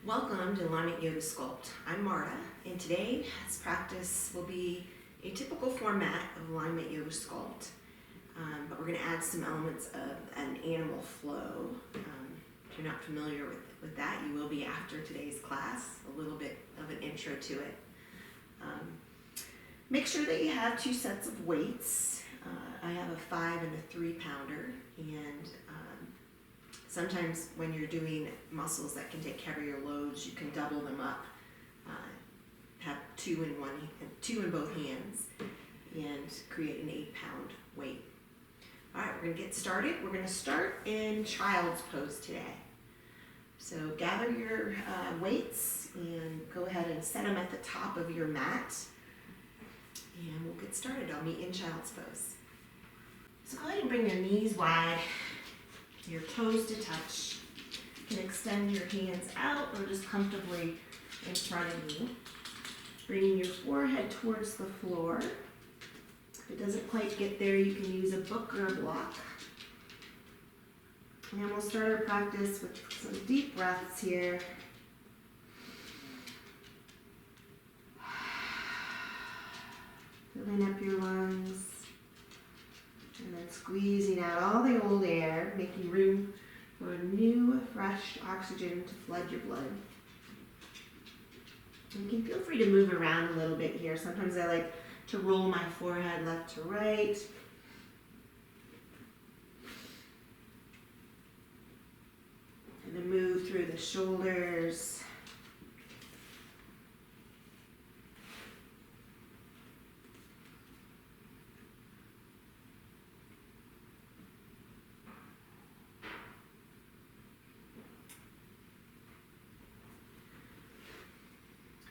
Welcome to Alignment Yoga Sculpt. I'm Marta, and today's practice will be a typical format of Alignment Yoga Sculpt, but we're going to add some elements of an animal flow. If you're not familiar with that, you will be after today's class, a little bit of an intro to it. Make sure that you have two sets of weights. I have a 5 and a 3 pounder, and sometimes when you're doing muscles that can take heavier loads, you can double them up. Have two in both hands, and create an 8-pound weight. All right, we're gonna get started. We're gonna start in child's pose today. So gather your weights and go ahead and set them at the top of your mat. And we'll get started. I'll meet you in child's pose. So go ahead and bring your knees wide, your toes to touch. You can extend your hands out or just comfortably in front of you. Bringing your forehead towards the floor. If it doesn't quite get there, you can use a book or a block. And we'll start our practice with some deep breaths here. Filling up your lungs. And then squeezing out all the old air, making room for new, fresh oxygen to flood your blood. And you can feel free to move around a little bit here. Sometimes I like to roll my forehead left to right. And then move through the shoulders.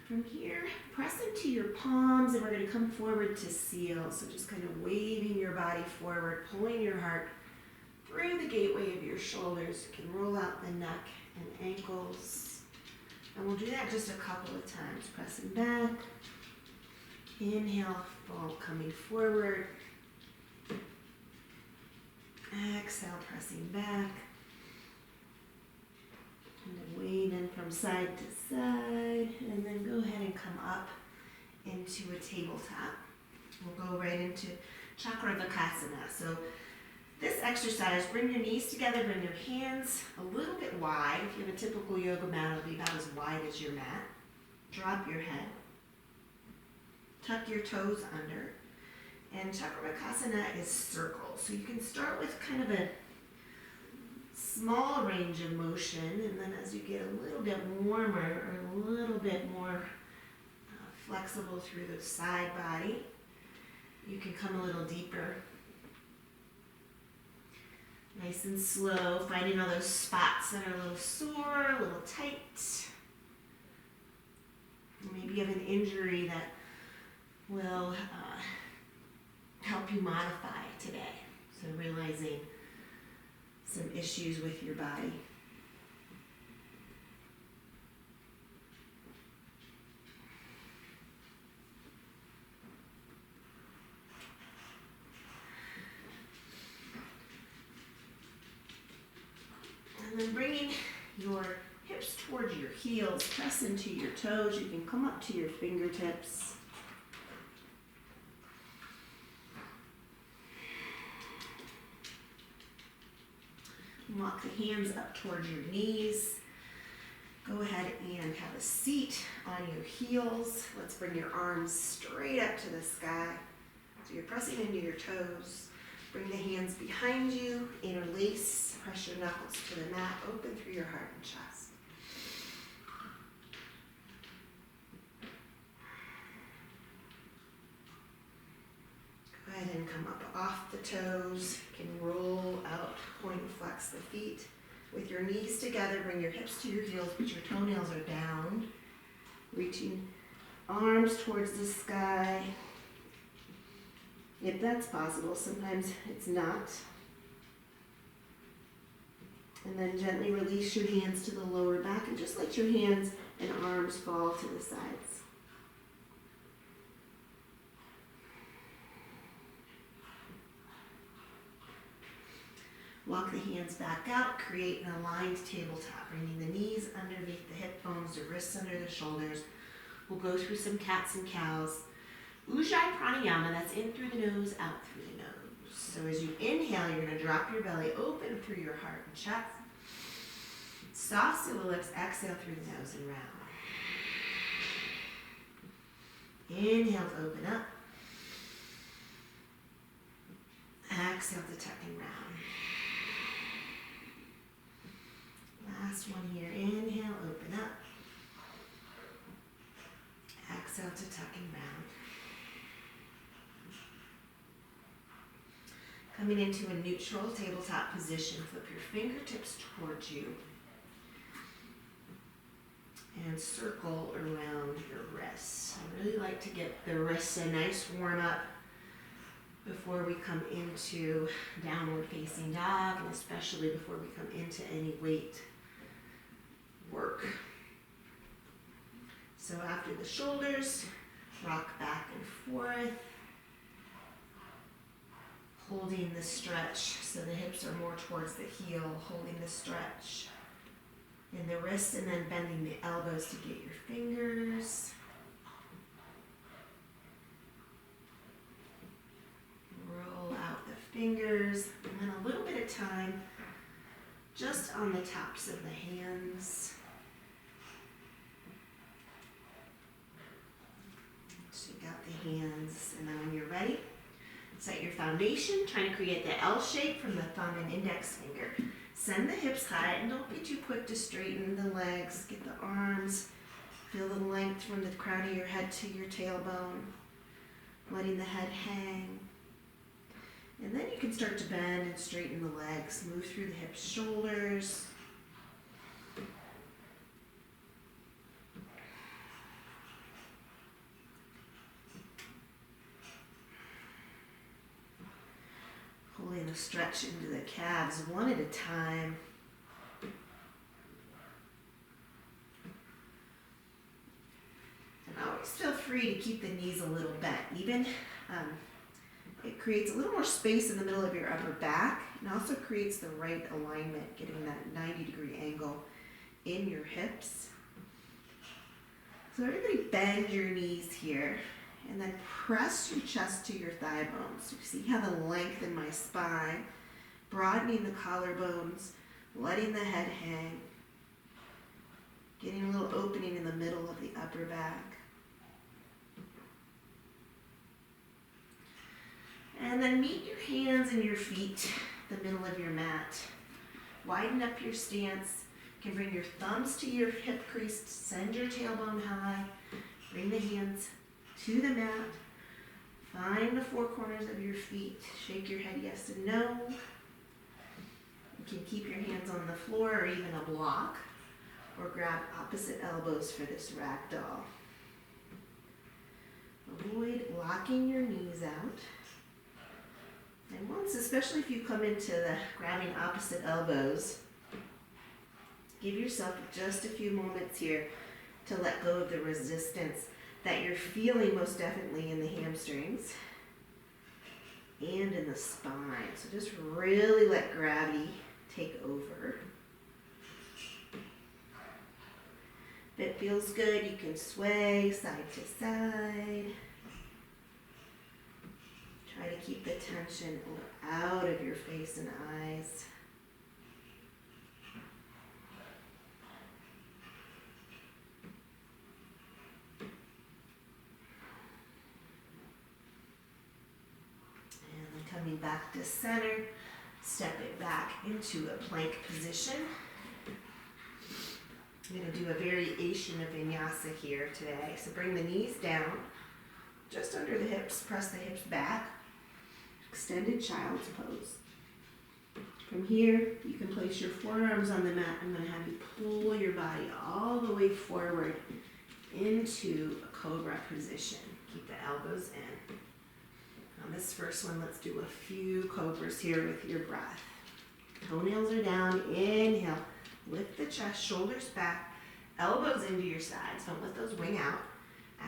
From here, press into your palms, and we're going to come forward to seal. So just kind of waving your body forward, pulling your heart through the gateway of your shoulders. You can roll out the neck and ankles. And we'll do that just a couple of times. Pressing back. Inhale, fall coming forward. Exhale, pressing back. And then weighing in from side to side, and then go ahead and come up into a tabletop. We'll go right into Chakravakasana. So this exercise, bring your knees together, bring your hands a little bit wide. If you have a typical yoga mat, it'll be about as wide as your mat. Drop your head. Tuck your toes under. And Chakravakasana is circle. So you can start with kind of a small range of motion, and then as you get a little bit warmer or a little bit more flexible through the side body, you can come a little deeper. Nice and slow, finding all those spots that are a little sore, a little tight. Maybe you have an injury that will help you modify today. So realizing some issues with your body. And then bringing your hips towards your heels, press into your toes. You can come up to your fingertips. Walk the hands up towards your knees. Go ahead and have a seat on your heels. Let's bring your arms straight up to the sky. So you're pressing into your toes. Bring the hands behind you, interlace, press your knuckles to the mat, open through your heart and chest. Go ahead and come up off the toes. You can roll out, point and flex the feet. With your knees together, bring your hips to your heels, but your toenails are down. Reaching arms towards the sky. If that's possible, sometimes it's not. And then gently release your hands to the lower back and just let your hands and arms fall to the sides. Walk the hands back out, create an aligned tabletop, bringing the knees underneath the hip bones, the wrists under the shoulders. We'll go through some cats and cows. Ujjayi pranayama, that's in through the nose, out through the nose. So as you inhale, you're going to drop your belly open through your heart and chest. Soft seal the lips, exhale through the nose and round. Inhale to open up. Exhale to tuck and round. Last one here. Inhale, open up. Exhale to tuck and round. Coming into a neutral tabletop position, flip your fingertips towards you and circle around your wrists. I really like to get the wrists a nice warm up before we come into downward facing dog, and especially before we come into any weight work. So after the shoulders, rock back and forth, holding the stretch so the hips are more towards the heel, holding the stretch in the wrists, and then bending the elbows to get your fingers. Roll out the fingers, and then a little bit of time just on the tops of the hands. Shake out the hands, and then when you're ready, set your foundation, trying to create the L shape from the thumb and index finger. Send the hips high, and don't be too quick to straighten the legs. Get the arms, feel the length from the crown of your head to your tailbone, letting the head hang. And then you can start to bend and straighten the legs. Move through the hips, shoulders. Pulling the stretch into the calves one at a time. And always feel free to keep the knees a little bent. Even it creates a little more space in the middle of your upper back, and also creates the right alignment, getting that 90-degree angle in your hips. So everybody bend your knees here. And then press your chest to your thigh bones. You see how the length in my spine, broadening the collarbones, letting the head hang, getting a little opening in the middle of the upper back. And then meet your hands and your feet, the middle of your mat. Widen up your stance. You can bring your thumbs to your hip crease, send your tailbone high, bring the hands to the mat. Find the four corners of your feet. Shake your head yes and no. You can keep your hands on the floor or even a block, or grab opposite elbows for this ragdoll. Avoid locking your knees out. And once, especially if you come into the grabbing opposite elbows, give yourself just a few moments here to let go of the resistance that you're feeling most definitely in the hamstrings and in the spine. So just really let gravity take over. If it feels good, you can sway side to side. Try to keep the tension out of your face and eyes. Coming back to center, step it back into a plank position. I'm going to do a variation of vinyasa here today. So bring the knees down, just under the hips, press the hips back, extended child's pose. From here, you can place your forearms on the mat. I'm going to have you pull your body all the way forward into a cobra position. Keep the elbows in. On this first one, let's do a few cobras here with your breath. Toenails are down. Inhale. Lift the chest, shoulders back, elbows into your sides. Don't let those wing out.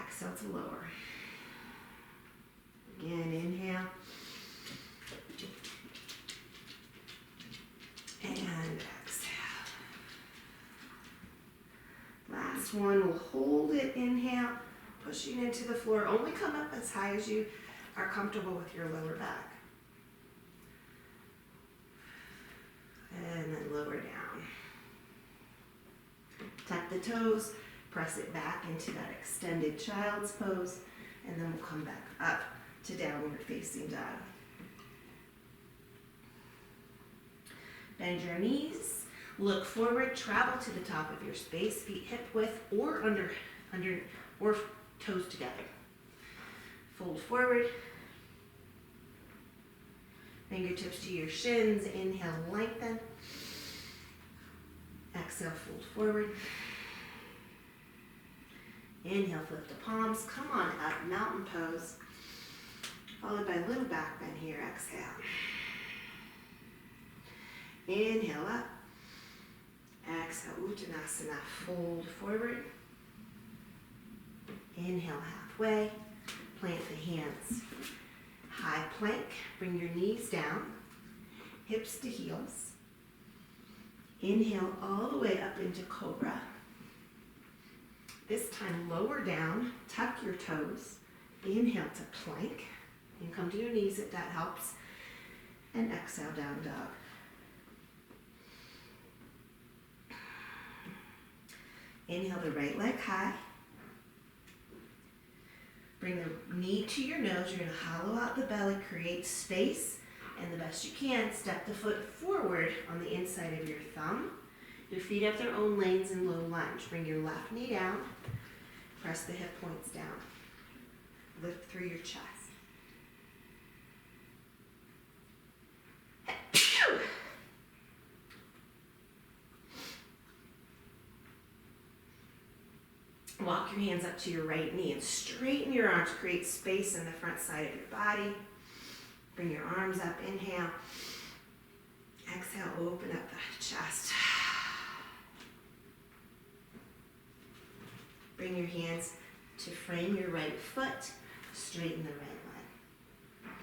Exhale to lower. Again, inhale. one, we'll hold it, inhale, pushing into the floor. Only come up as high as you are comfortable with your lower back. And then lower down. Tuck the toes, press it back into that extended child's pose, and then we'll come back up to downward facing dog. Bend your knees, look forward, travel to the top of your space, feet hip width or under or toes together. Fold forward. Fingertips to your shins, inhale, lengthen. Exhale, fold forward. Inhale, flip the palms, come on up, mountain pose. Followed by a little back bend here, exhale. Inhale up. Exhale, Uttanasana, fold forward. Inhale, halfway. Plant the hands. High plank, bring your knees down, hips to heels. Inhale all the way up into cobra. This time lower down, tuck your toes. Inhale to plank, and come to your knees if that helps. And exhale, down dog. Inhale the right leg high. Bring the knee to your nose. You're going to hollow out the belly, create space, and the best you can, step the foot forward on the inside of your thumb. Your feet have their own lanes in low lunge. Bring your left knee down. Press the hip points down. Lift through your chest. Walk your hands up to your right knee and straighten your arms. Create space in the front side of your body. Bring your arms up. Inhale. Exhale, open up the chest. Bring your hands to frame your right foot. Straighten the right leg.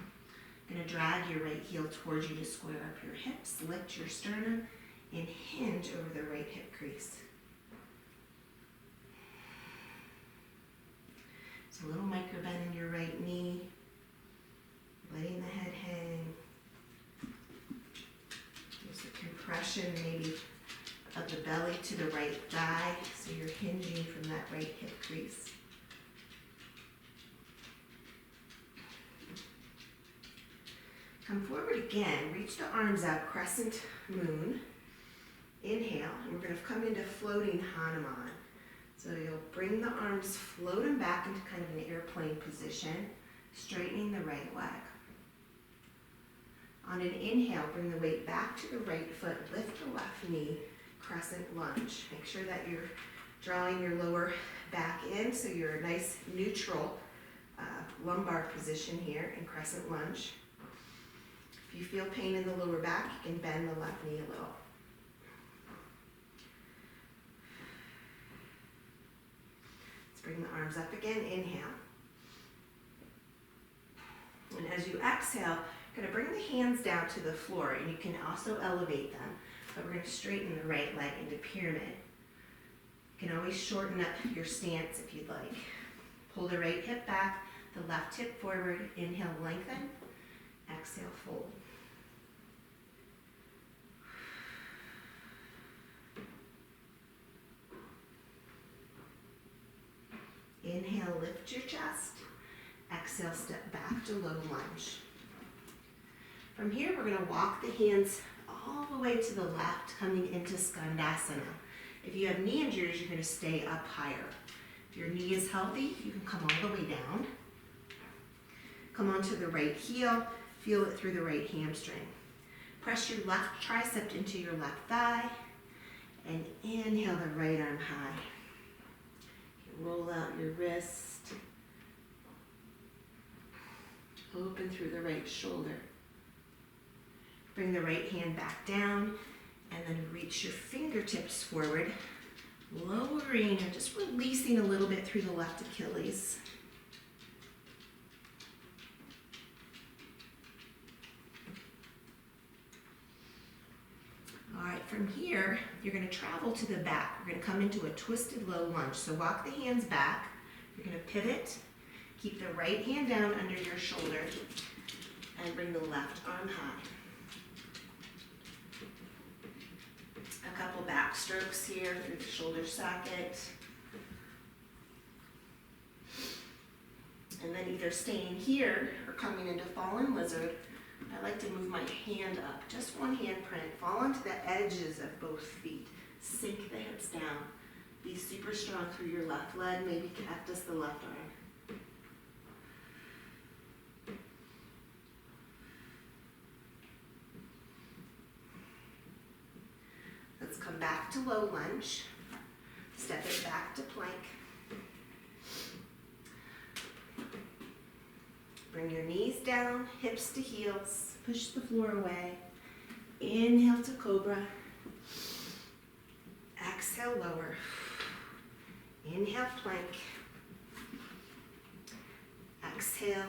Going to drag your right heel towards you to square up your hips. Lift your sternum and hinge over the right hip crease. A little micro bend in your right knee, letting the head hang. There's a compression maybe of the belly to the right thigh, so you're hinging from that right hip crease. Come forward again, reach the arms out, crescent moon. Inhale, and we're going to come into floating Hanuman. So you'll bring the arms, float them back into kind of an airplane position, straightening the right leg. On an inhale, bring the weight back to the right foot, lift the left knee, crescent lunge. Make sure that you're drawing your lower back in so you're a nice neutral lumbar position here in crescent lunge. If you feel pain in the lower back, you can bend the left knee a little. Bring the arms up again, inhale. And as you exhale, you're going to bring the hands down to the floor, and you can also elevate them, but we're going to straighten the right leg into pyramid. You can always shorten up your stance if you'd like. Pull the right hip back, the left hip forward, inhale, lengthen, exhale, fold. Inhale, lift your chest. Exhale, step back to low lunge. From here, we're going to walk the hands all the way to the left, coming into Skandasana. If you have knee injuries, you're going to stay up higher. If your knee is healthy, you can come all the way down. Come onto the right heel, feel it through the right hamstring. Press your left tricep into your left thigh, and inhale the right arm high. Roll out your wrist. Open through the right shoulder. Bring the right hand back down and then reach your fingertips forward, lowering and just releasing a little bit through the left Achilles. All right, from here, you're going to travel to the back. We're going to come into a twisted low lunge. So walk the hands back. You're going to pivot. Keep the right hand down under your shoulder and bring the left arm high. A couple back strokes here through the shoulder socket. And then either staying here or coming into fallen lizard. I like to move my hand up, just one hand print. Fall onto the edges of both feet. Sink the hips down. Be super strong through your left leg, maybe cactus the left arm. Let's come back to low lunge. Step it back to plank. Bring your knees down, hips to heels. Push the floor away. Inhale to cobra. Exhale, lower. Inhale, plank. Exhale,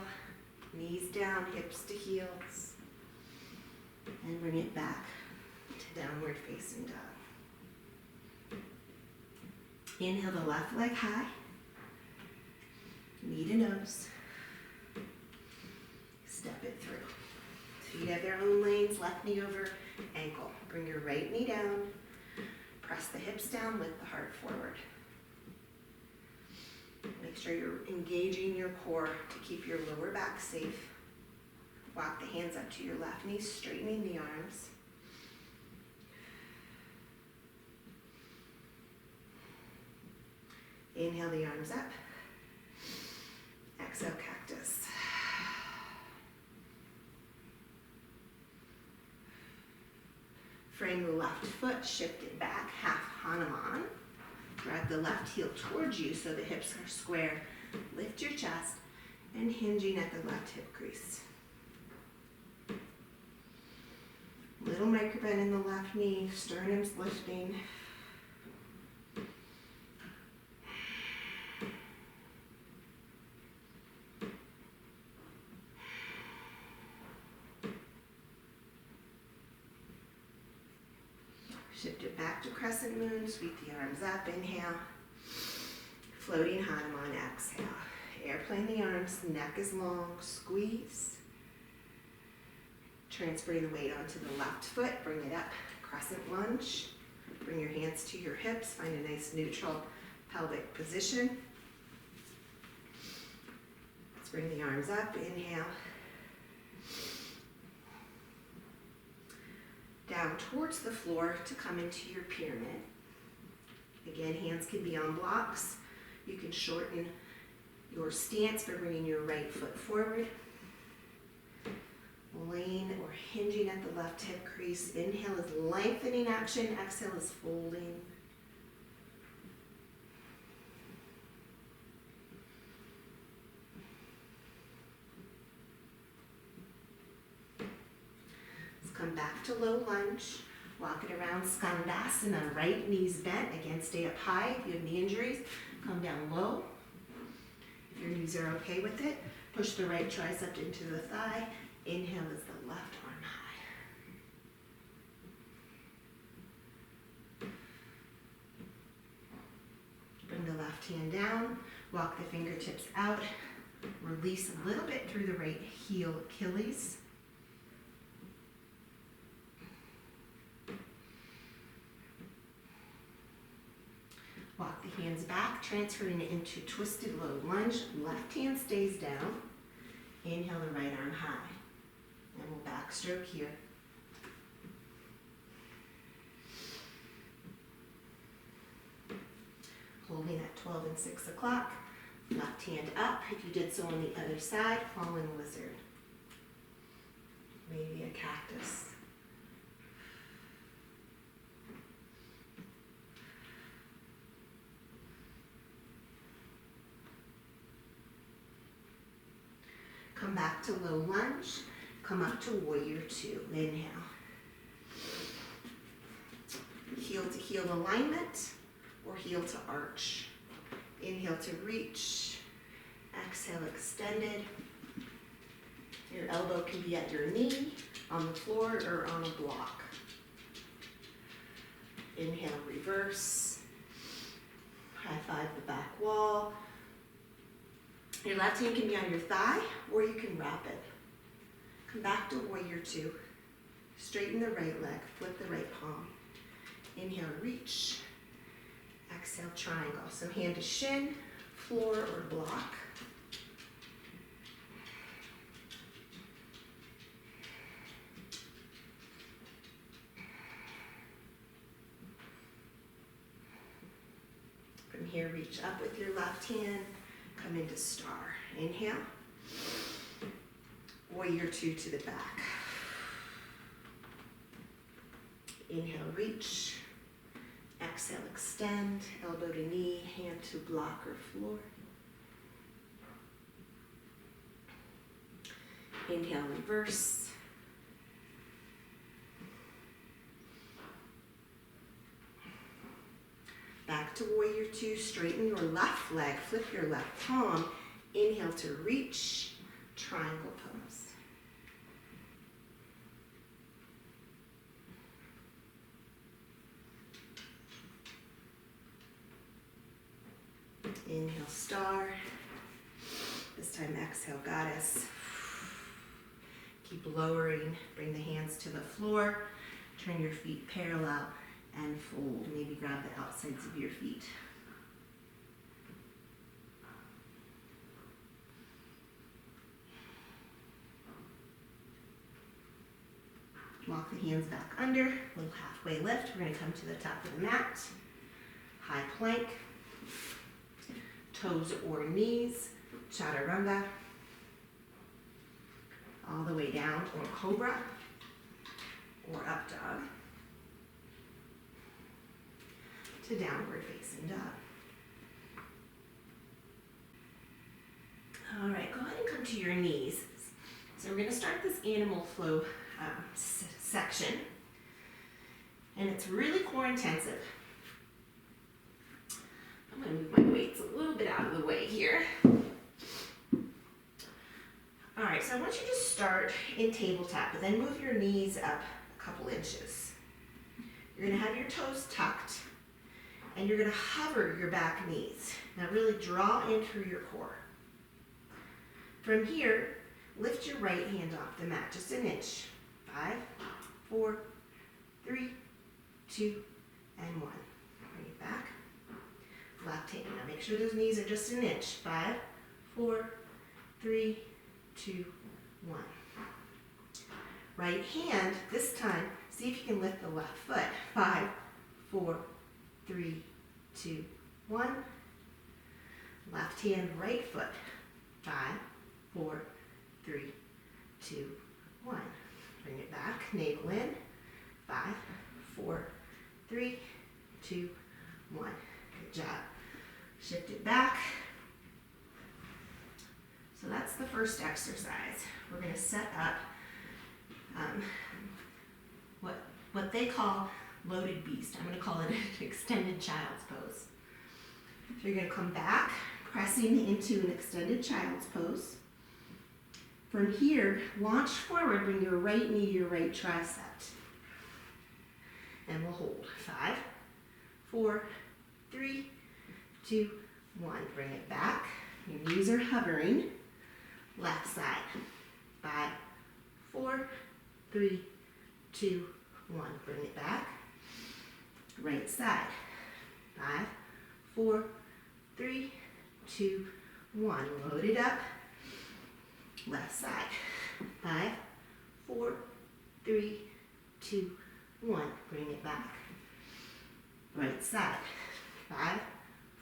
knees down, hips to heels. And bring it back to downward facing dog. Inhale the left leg high. Knee to nose. Step it through. Feet have their own lanes, left knee over ankle. Bring your right knee down. Press the hips down, lift the heart forward. Make sure you're engaging your core to keep your lower back safe. Walk the hands up to your left knee, straightening the arms. Inhale the arms up. Exhale, cactus. Frame the left foot, shift it back, half Hanuman. Drag the left heel towards you so the hips are square. Lift your chest and hinging at the left hip crease. Little microbend in the left knee, sternum's lifting. Shift it back to crescent moon, sweep the arms up, inhale. Floating Hanuman, exhale. Airplane the arms, neck is long, squeeze. Transferring the weight onto the left foot, bring it up, crescent lunge. Bring your hands to your hips, find a nice neutral pelvic position. Let's bring the arms up, inhale. Down towards the floor to come into your pyramid. Again, hands can be on blocks. You can shorten your stance by bringing your right foot forward. Laying or hinging at the left hip crease. Inhale is lengthening action. Exhale is folding. Come back to low lunge. Walk it around Skandasana. Right knee's bent. Again, stay up high. If you have knee injuries, come down low. If your knees are okay with it, push the right tricep into the thigh. Inhale is the left arm high. Bring the left hand down. Walk the fingertips out. Release a little bit through the right heel Achilles. Walk the hands back, transferring it into twisted low lunge. Left hand stays down. Inhale the right arm high. And we'll backstroke here. Holding at 12 and 6 o'clock. Left hand up. If you did so on the other side, fallen lizard. Maybe a cactus. Come back to low lunge. Come up to warrior two. Inhale. Heel to heel alignment or heel to arch. Inhale to reach. Exhale, extended. Your elbow can be at your knee, on the floor, or on a block. Inhale, reverse. High five the back wall. Your left hand can be on your thigh, or you can wrap it. Come back to warrior two. Straighten the right leg, flip the right palm. Inhale, reach. Exhale, triangle. So hand to shin, floor, or block. From here, reach up with your left hand, come into star. Inhale. Warrior two to the back. Inhale, reach. Exhale, extend, elbow to knee, hand to block or floor. Inhale, reverse. Back to warrior two, straighten your left leg, flip your left palm. Inhale to reach, triangle pose. Inhale, star. This time exhale, goddess. Keep lowering, bring the hands to the floor. Turn your feet parallel and fold. Maybe grab the outsides of your feet. Walk the hands back under, little halfway lift. We're gonna come to the top of the mat. High plank. Toes or knees, chaturanga, all the way down, or cobra, or up dog, to downward facing dog. All right, go ahead and come to your knees. So we're going to start this animal flow section, and it's really core intensive. I'm going to move my weights a little bit out of the way here. All right, so I want you to start in tabletop, but then move your knees up a couple inches. You're going to have your toes tucked, and you're going to hover your back knees. Now really draw in through your core. From here, lift your right hand off the mat, just an inch. 5, 4, 3, 2, and 1. Bring it back. Left hand. Now make sure those knees are just an inch. 5, 4, 3, 2, 1. Right hand, this time, see if you can lift the left foot. 5, 4, 3, 2, 1. Left hand, right foot. 5, 4, 3, 2, 1. Bring it back, navel in. 5, 4, 3, 2, 1. Good job. Shift it back. So that's the first exercise. We're going to set up what they call loaded beast. I'm going to call it an extended child's pose. So you're going to come back, pressing into an extended child's pose. From here, launch forward, bring your right knee to your right tricep. And we'll hold. 5, 4, 3, 2, 1. Bring it back. Your knees are hovering. Left side. 5, 4, 3, 2, 1. Bring it back. Right side. 5, 4, 3, 2, 1. Load it up. Left side. 5, 4, 3, 2, 1. Bring it back. Right side. 5,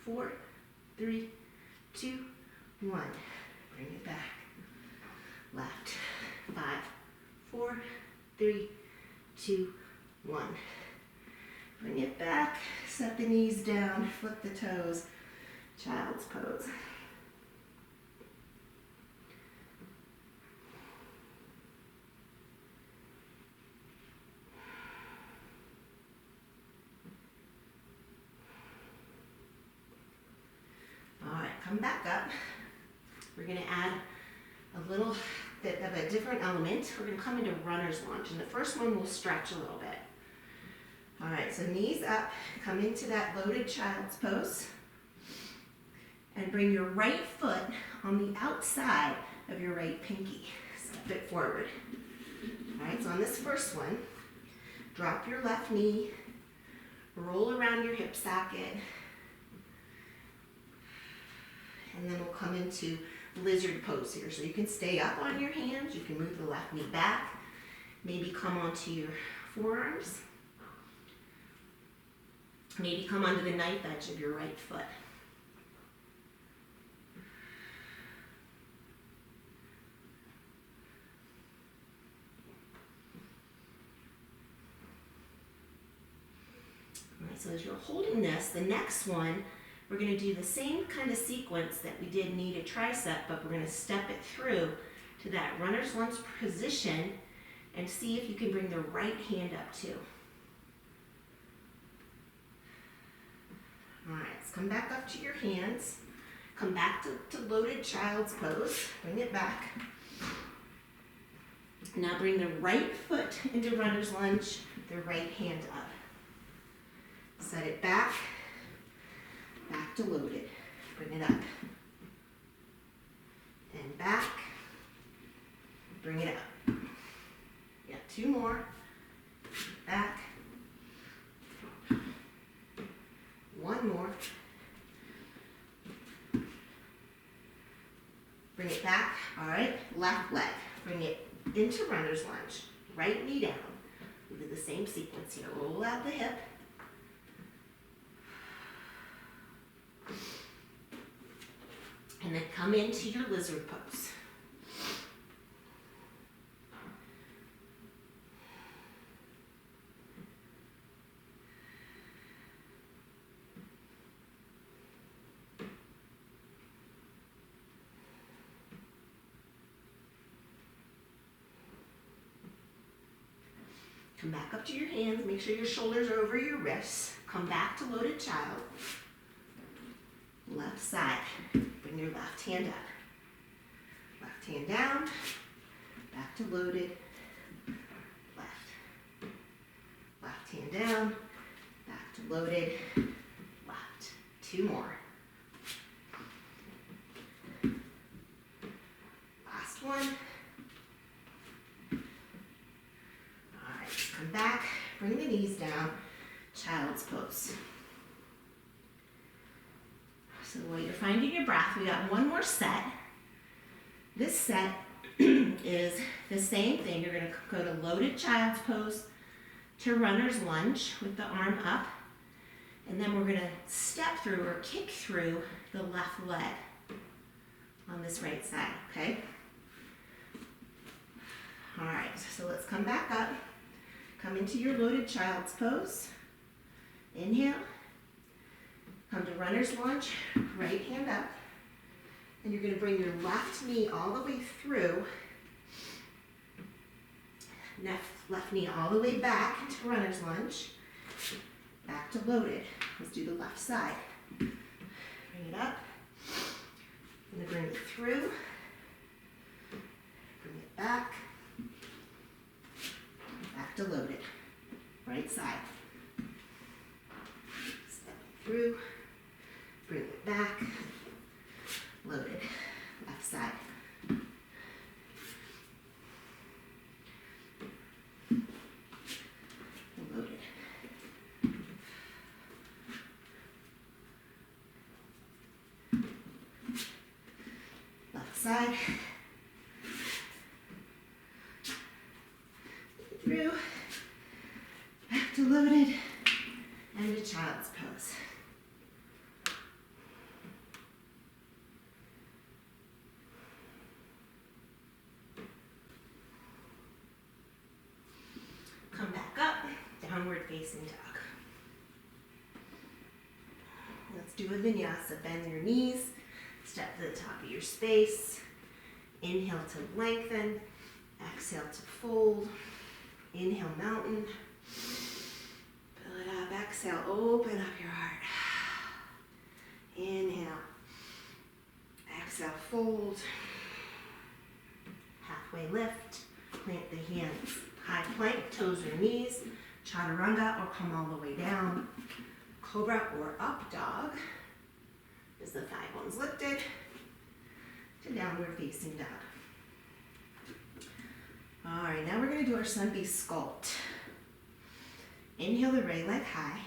4, 3, 2, 1. Bring it back. Left. 5, 4, 3, 2, 1. Bring it back. Set the knees down. Flip the toes. Child's pose. Come back up. We're going to add a little bit of a different element. We're going to come into runner's lunge, and the first one will stretch a little bit. All right, so knees up, come into that loaded child's pose, and bring your right foot on the outside of your right pinky. Step it forward. All right, so on this first one, drop your left knee, roll around your hip socket, and then we'll come into lizard pose here. So you can stay up on your hands, you can move the left knee back, maybe come onto your forearms, maybe come onto the knife edge of your right foot. All right, so as you're holding this, the next one, we're going to do the same kind of sequence that we did knee to tricep, but we're going to step it through to that runner's lunge position and see if you can bring the right hand up too. All right, let's come back up to your hands. Come back to loaded child's pose. Bring it back. Now bring the right foot into runner's lunge, the right hand up. Set it back to loaded. Bring it up. And back. Bring it up. Yeah, two more. Back. One more. Bring it back. All right, left leg. Bring it into runner's lunge. Right knee down. We do the same sequence here. Roll out the hip. And then come into your lizard pose. Come back up to your hands. Make sure your shoulders are over your wrists. Come back to loaded child. Left side. Bring your left hand up. Left hand down. Back to loaded. Left. Left hand down. Back to loaded. Left. Two more. Last one. All right, come back. Bring the knees down. Child's pose. So while you're finding your breath, we got one more set. This set is the same thing. You're going to go to loaded child's pose to runner's lunge with the arm up. And then we're going to step through or kick through the left leg on this right side, okay? All right, so let's come back up. Come into your loaded child's pose. Inhale. Come to runner's lunge, right hand up, and you're going to bring your left knee all the way through, left knee all the way back into runner's lunge, back to loaded. Let's do the left side. Bring it up, I'm going to bring it through, bring it back to loaded, right side. Step through. Bring it back, loaded, left side. Loaded. Left side. Through, back to loaded, and a child's pose. Come back up, downward facing dog. Let's do a vinyasa. Bend your knees, step to the top of your space. Inhale to lengthen, exhale to fold. Inhale, mountain. Fill it up, exhale, open up your heart. Inhale, exhale, fold. Halfway lift, plant the hands. High plank, toes or knees. Chaturanga, or come all the way down. Cobra or up dog is the thigh bones lifted to downward facing dog. All right, now we're gonna do our sun beast sculpt. Inhale the right leg high,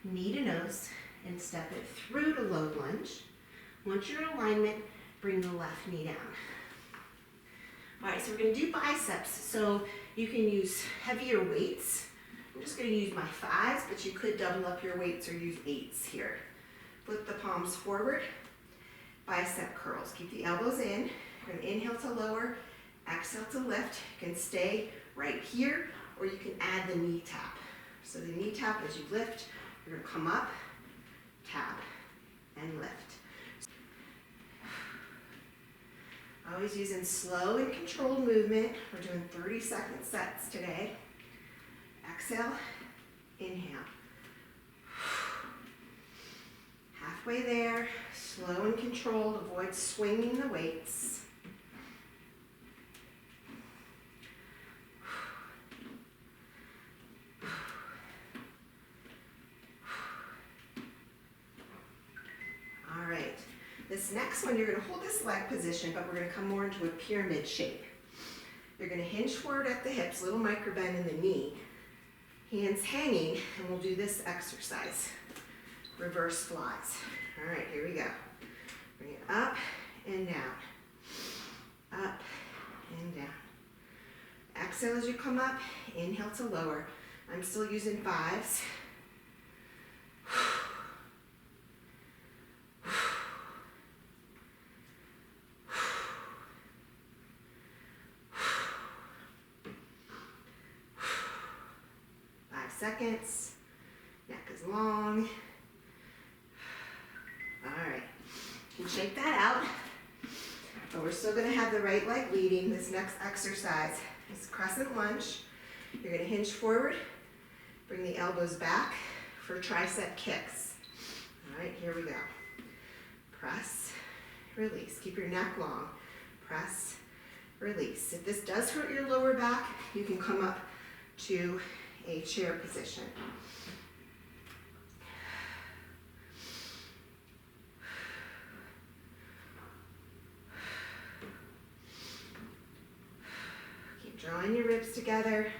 knee to nose, and step it through to low lunge. Once you're in alignment, bring the left knee down. All right, so we're gonna do biceps, so you can use heavier weights. I'm just gonna use my 5s, but you could double up your weights or use 8s here. Flip the palms forward, bicep curls. Keep the elbows in. You're gonna inhale to lower, exhale to lift. You can stay right here, or you can add the knee tap. So the knee tap, as you lift, you're gonna come up, tap, and lift. Always using slow and controlled movement. We're doing 30-second sets today. Exhale, inhale. Halfway there, slow and controlled. Avoid swinging the weights. All right. This next one, you're going to hold this leg position, but we're going to come more into a pyramid shape. You're going to hinge forward at the hips, little micro bend in the knee, hands hanging, and we'll do this exercise. Reverse flies. All right, here we go. Bring it up and down. Up and down. Exhale as you come up, inhale to lower. I'm still using 5s. Seconds. Neck is long. All right. You can shake that out. But we're still going to have the right leg leading. This next exercise is crescent lunge. You're going to hinge forward. Bring the elbows back for tricep kicks. All right, here we go. Press, release. Keep your neck long. Press, release. If this does hurt your lower back, you can come up to a chair position. Keep drawing your ribs together.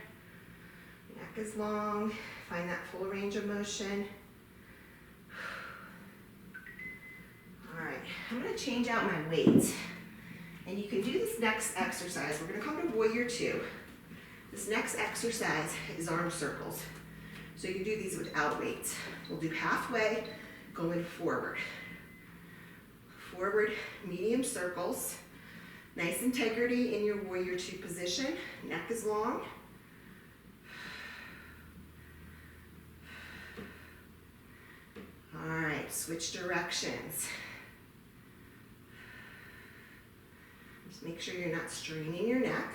Neck is long. Find that full range of motion. All right, I'm going to change out my weights. And you can do this next exercise. We're going to come to Warrior 2. This next exercise is arm circles. So you can do these without weights. We'll do halfway, going forward. Forward, medium circles. Nice integrity in your Warrior 2 position. Neck is long. All right, switch directions. Just make sure you're not straining your neck.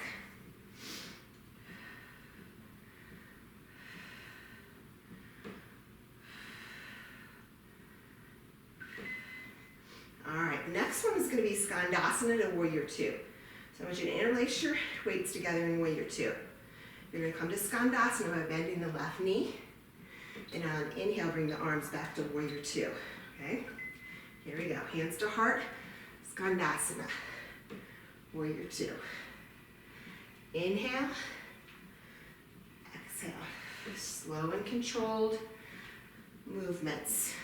All right, the next one is going to be Skandasana to Warrior 2. So I want you to interlace your weights together in Warrior 2. You're going to come to Skandasana by bending the left knee. And on inhale, bring the arms back to Warrior 2. Okay? Here we go. Hands to heart. Skandasana. Warrior 2. Inhale. Exhale. Slow and controlled movements.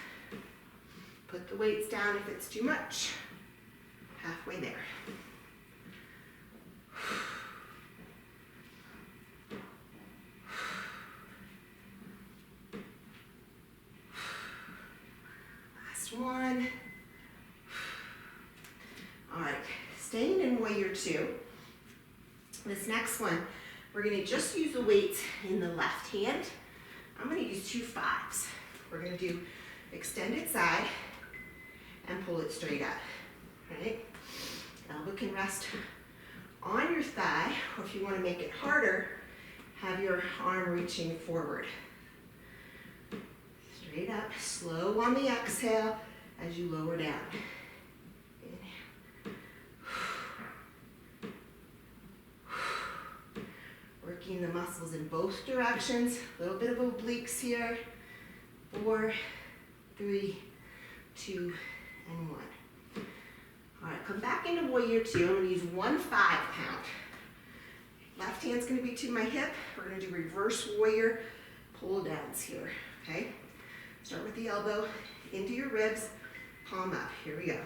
Put the weights down if it's too much. Halfway there. Last one. All right, staying in Warrior 2. This next one, we're going to just use the weights in the left hand. I'm going to use 2 5s. We're going to do extended side and pull it straight up, right? Elbow can rest on your thigh, or if you want to make it harder, have your arm reaching forward. Straight up, slow on the exhale as you lower down. Inhale. Working working the muscles in both directions. A little bit of obliques here. 4, 3, 2, and 1. All right, come back into warrior 2. I'm gonna use 1 5-pound. Left hand's gonna be to my hip. We're gonna do reverse warrior pull downs here, okay? Start with the elbow into your ribs, palm up. Here we go.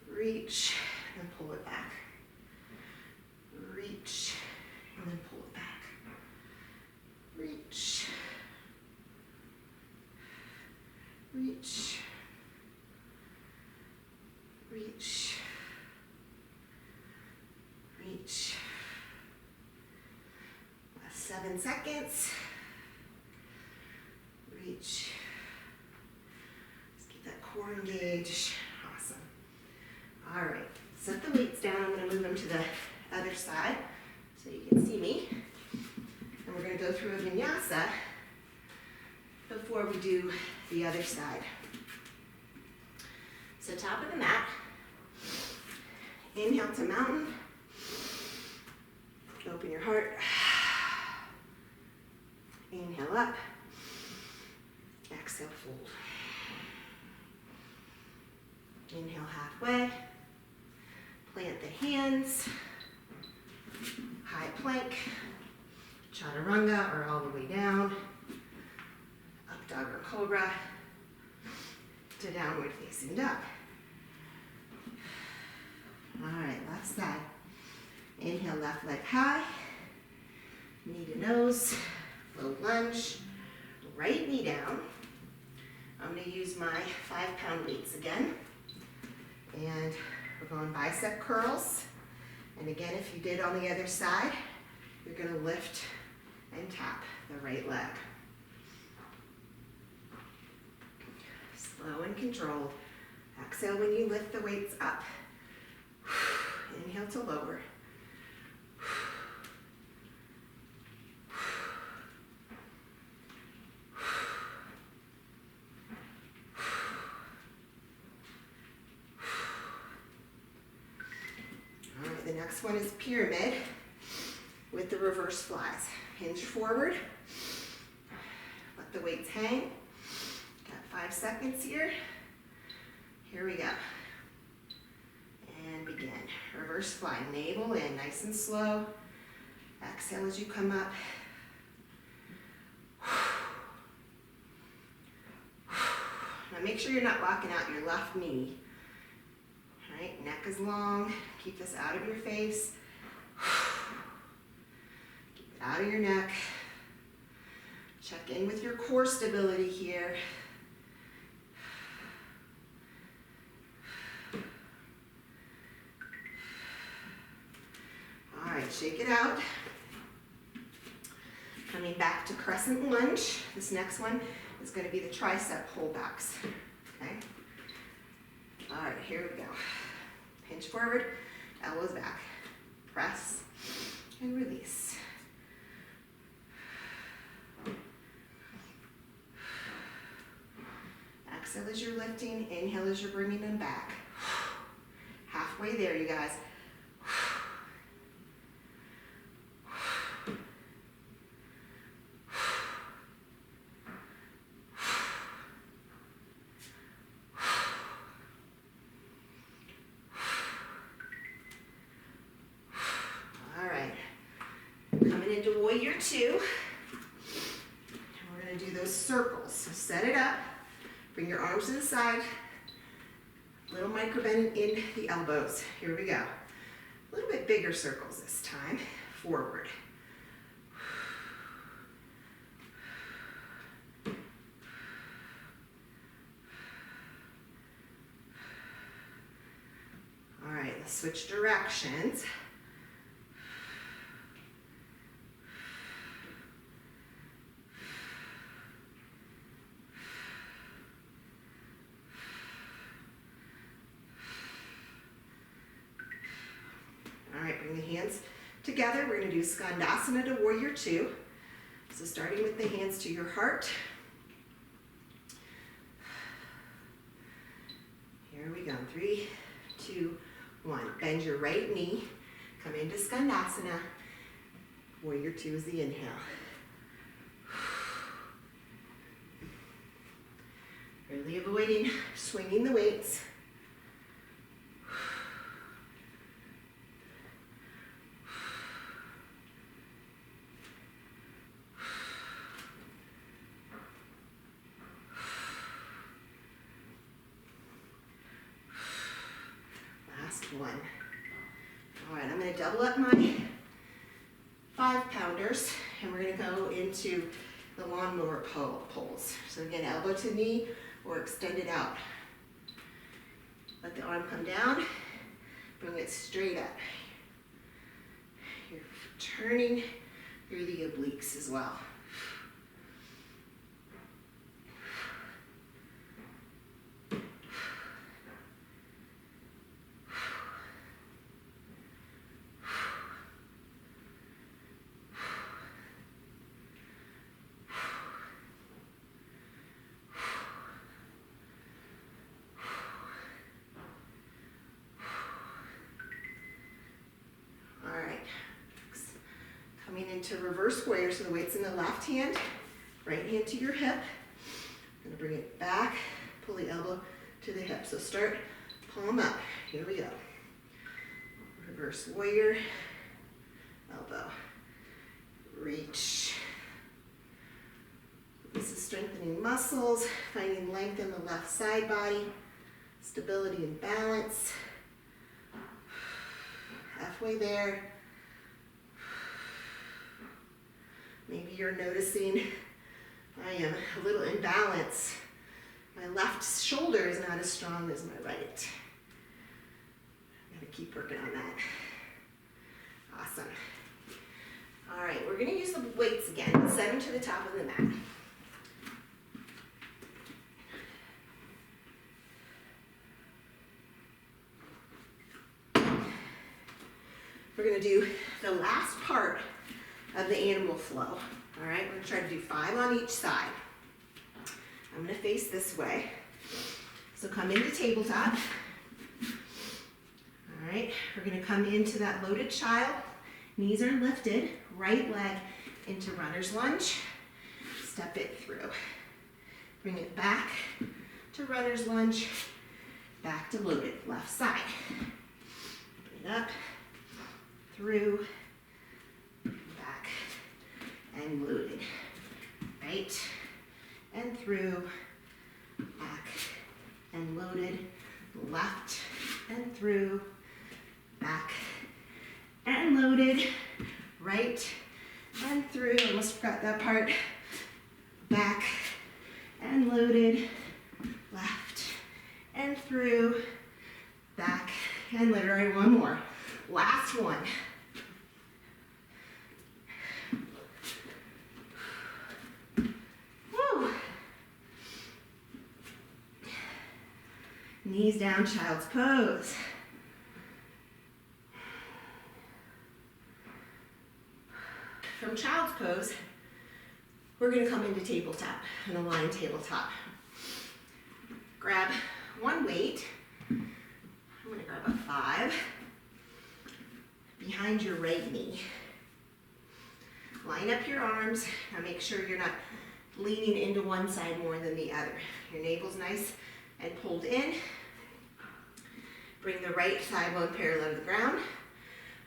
Reach and pull it back. Reach and then pull it back. Reach. Reach. Reach. Reach. Last 7 seconds. Reach. Let's keep that core engaged. Awesome. All right, set the weights down. I'm going to move them to the other side so you can see me. And we're going to go through a vinyasa before we do the other side. So top of the mat. Inhale to mountain. Open your heart. Inhale up. Exhale, fold. Inhale halfway. Plant the hands. High plank. Chaturanga or all the way down. Up dog or cobra. To downward facing dog. All right, left side. Inhale, left leg high. Knee to nose. Low lunge. Right knee down. I'm going to use my 5-pound weights again. And we're going bicep curls. And again, if you did on the other side, you're going to lift and tap the right leg. Slow and controlled. Exhale when you lift the weights up. Inhale to lower. All right, the next one is pyramid with the reverse flies. Hinge forward. Let the weights hang. Got 5 seconds here. Here we go. And begin. Reverse fly. Navel in, nice and slow. Exhale as you come up. Now make sure you're not locking out your left knee. All right, neck is long. Keep this out of your face. Keep it out of your neck. Check in with your core stability here. All right, shake it out. Coming back to crescent lunge. This next one is going to be the tricep pullbacks. Okay. All right, here we go. Pinch forward, elbows back. Press and release. Exhale as you're lifting. Inhale as you're bringing them back. Halfway there, you guys. Into warrior 2. And we're going to do those circles. So set it up. Bring your arms to the side. Little micro bend in the elbows. Here we go. A little bit bigger circles this time. Forward. All right, let's switch directions. All right, bring the hands together. We're going to do Skandasana to warrior 2. So starting with the hands to your heart. Here we go. 3, 2, 1. Bend your right knee. Come into Skandasana. Warrior two is the inhale. Really avoiding swinging the weights. Last one. All right, I'm going to double up my 5-pounders, and we're going to go into the lawnmower pulls. So again, elbow to knee or extend it out. Let the arm come down, bring it straight up. You're turning through the obliques as well. Coming into reverse warrior, so the weight's in the left hand, right hand to your hip. I'm gonna bring it back, pull the elbow to the hip. So start palm up, here we go. Reverse warrior, elbow, reach. This is strengthening muscles, finding length in the left side body, stability and balance. Halfway there. Maybe you're noticing I am a little imbalanced. My left shoulder is not as strong as my right. I gotta keep working on that. Awesome. All right, we're gonna use the weights again. Send them to the top of the mat. We're gonna do the last part of the animal flow. All right, we're gonna try to do 5 on each side. I'm gonna face this way. So come into tabletop. All right, we're gonna come into that loaded child. Knees are lifted, right leg into runner's lunge. Step it through. Bring it back to runner's lunge, back to loaded, left side. Bring it up, through, back, and loaded. Right, and through, back, and loaded, left, and through, back, and loaded, right, and through, almost forgot that part, back, and loaded, left, and through, back, and loaded. All right, one more. Last one. Woo. Knees down, child's pose. From child's pose, we're going to come into tabletop, an aligned tabletop. Grab one weight. I'm going to grab a 5 behind your right knee. Line up your arms. Now make sure you're not leaning into one side more than the other. Your navel's nice and pulled in. Bring the right thigh bone parallel to the ground.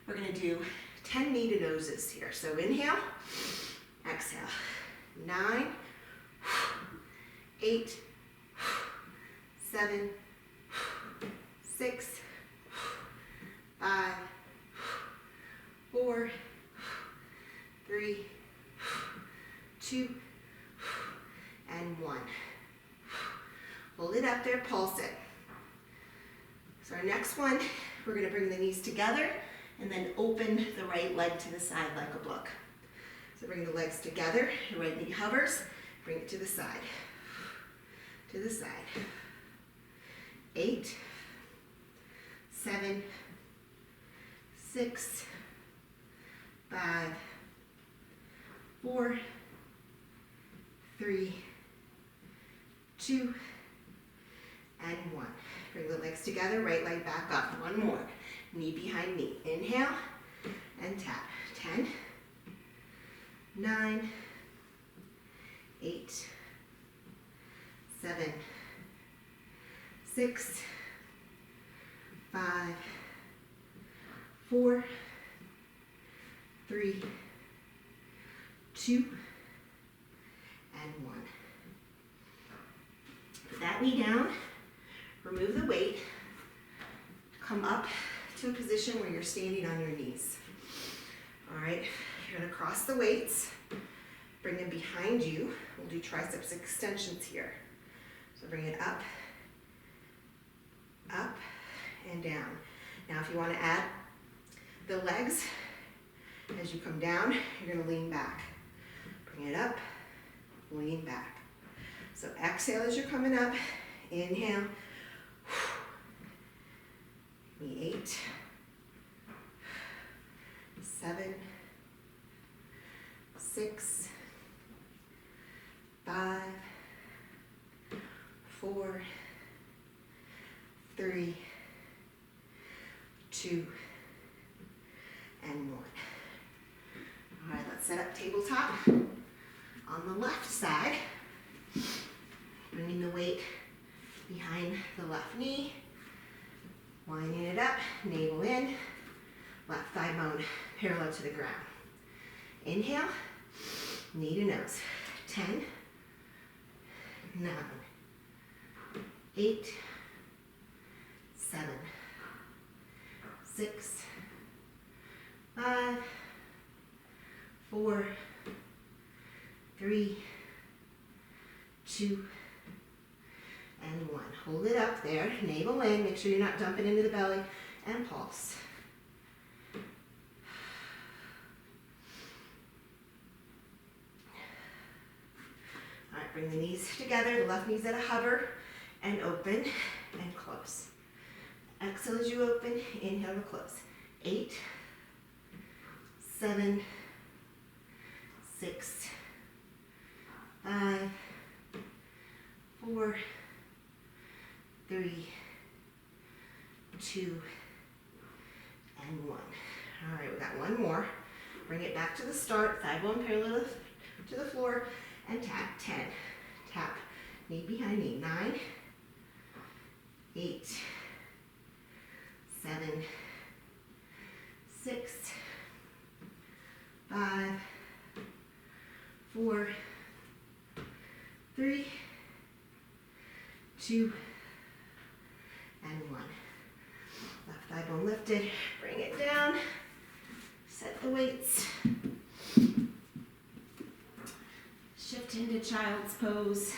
We're going to do 10 knee to noses here. So inhale, exhale. 9, 8, 7, 6, 5, 4, 3, 2, and 1. Hold it up there, pulse it. So our next one, we're going to bring the knees together and then open the right leg to the side like a book. So bring the legs together, your right knee hovers, bring it to the side. To the side. 8, 7, 6, 5, 4, 3, 2, and 1. Bring the legs together, right leg back up. One more. Knee behind knee. Inhale and tap. 10, 9, 8, 7, 6, 5, 4, 3, 2, and 1. Put that knee down, remove the weight, come up to a position where you're standing on your knees. All right, you're gonna cross the weights, bring them behind you. We'll do triceps extensions here. So bring it up, up, and down. Now if you wanna add the legs, as you come down, you're gonna lean back. Bring it up, lean back. So exhale as you're coming up, inhale. 8, 7, 6, 5, 4, 3, 2, and 1. All right, let's set up tabletop on the left side. Bringing the weight behind the left knee. Lining it up, navel in, left thigh bone parallel to the ground. Inhale, knee to nose. 10, 9, 8, 7, 6, 5, 4, 3, 2, and 1. Hold it up there, navel in, make sure you're not dumping into the belly, and pulse. All right, bring the knees together, the left knee's at a hover, and open, and close. Exhale as you open, inhale to close. 8, 7, 6, 5, 4, 3, 2, and 1. All right, we got one more. Bring it back to the start, thigh bone parallel to the floor, and tap. 10. Tap, knee behind knee. 9, 8, 7, 6, 5, 4, 3, 2, and 1. Left thigh bone lifted, bring it down, set the weights. Shift into child's pose.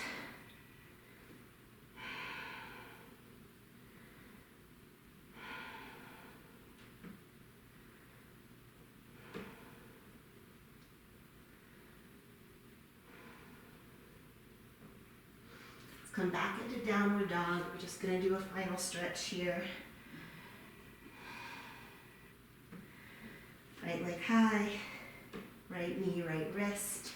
Let's come back into downward dog. We're just going to do a final stretch here. Right leg high, right knee, right wrist.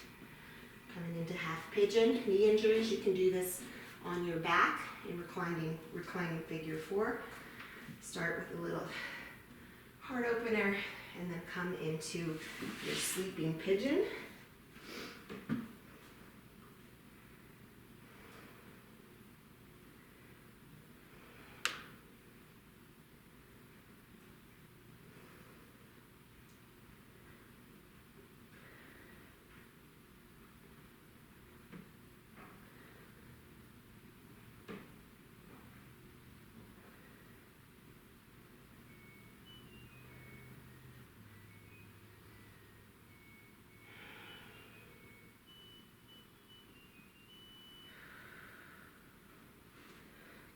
Coming into half pigeon. Knee injuries, you can do this on your back in reclining figure 4. Start with a little heart opener and then come into your sleeping pigeon.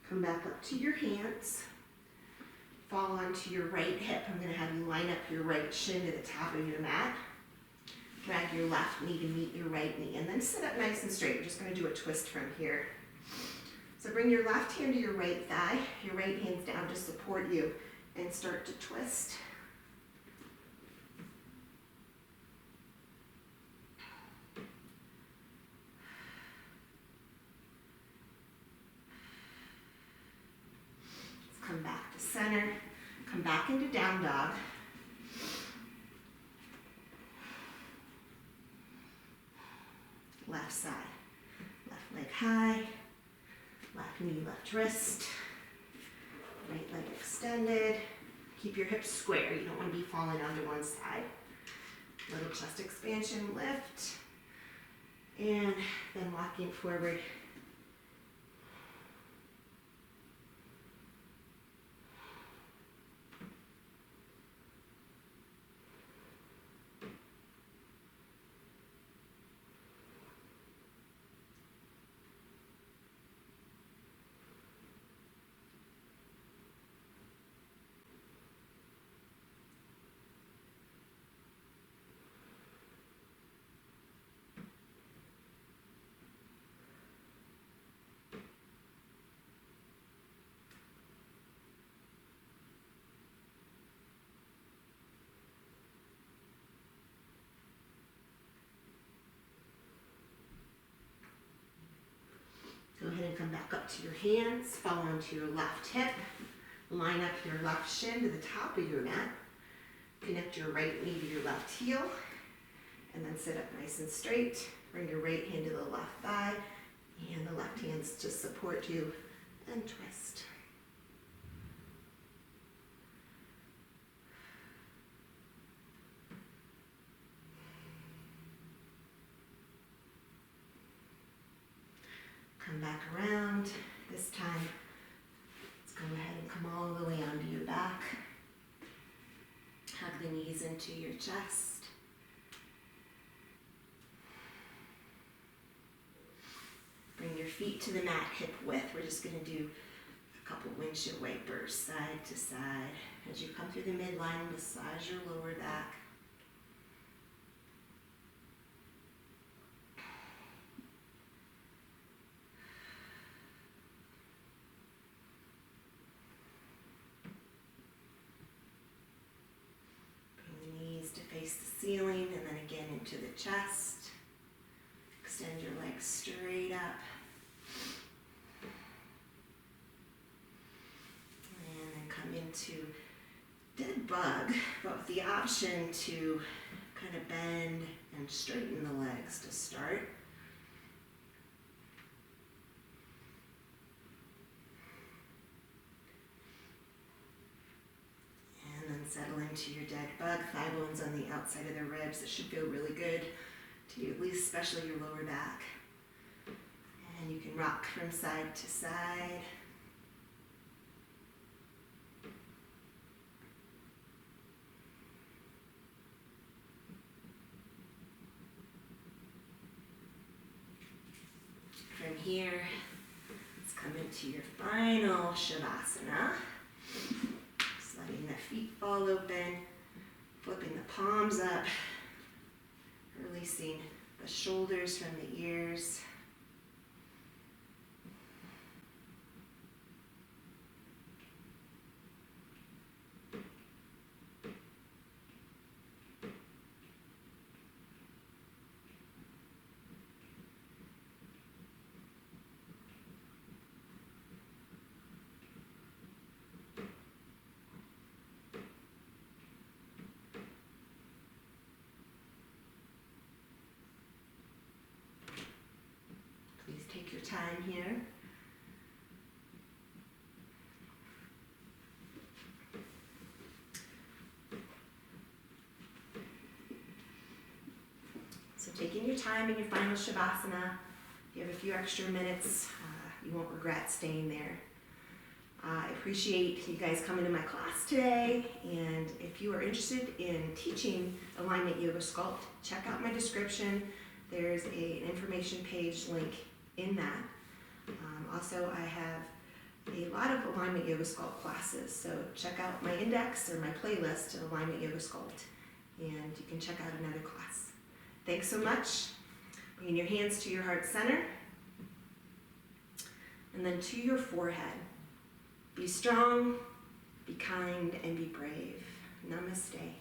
Come back up to your hands. Fall onto your right hip. I'm going to have you line up your right shin to the top of your mat. Drag your left knee to meet your right knee. And then sit up nice and straight. We're just going to do a twist from here. So bring your left hand to your right thigh. Your right hand's down to support you. And start to twist. Come back to center, come back into down dog. left side. Left leg high, left knee, left wrist, right leg extended. Keep your hips square. You don't want to be falling onto one side. Little chest expansion, lift, and then walking forward. Go ahead and come back up to your hands, fall onto your left hip, line up your left shin to the top of your mat, connect your right knee to your left heel, and then sit up nice and straight. Bring your right hand to the left thigh, and the left hands to support you, and twist. Come back around. This time, let's go ahead and come all the way onto your back. Hug the knees into your chest. Bring your feet to the mat hip width. We're just going to do a couple windshield wipers side to side. As you come through the midline, massage your lower back. Face the ceiling and then again into the chest. Extend your legs straight up. And then come into dead bug, but with the option to kind of bend and straighten the legs to start. Settle into your dead bug, thigh bones on the outside of the ribs. It should feel really good to you, at least especially your lower back. And you can rock from side to side. From here, let's come into your final Shavasana. Letting the feet fall open, flipping the palms up, releasing the shoulders from the ears. Take your time here. So taking your time in your final Shavasana, if you have a few extra minutes, you won't regret staying there. I appreciate you guys coming to my class today, and if you are interested in teaching Alignment Yoga Sculpt, check out my description. There's an information page link in that. Also, I have a lot of Alignment Yoga Sculpt classes, so check out my index or my playlist of Alignment Yoga Sculpt, and you can check out another class. Thanks so much. Bringing your hands to your heart center, and then to your forehead. Be strong, be kind, and be brave. Namaste.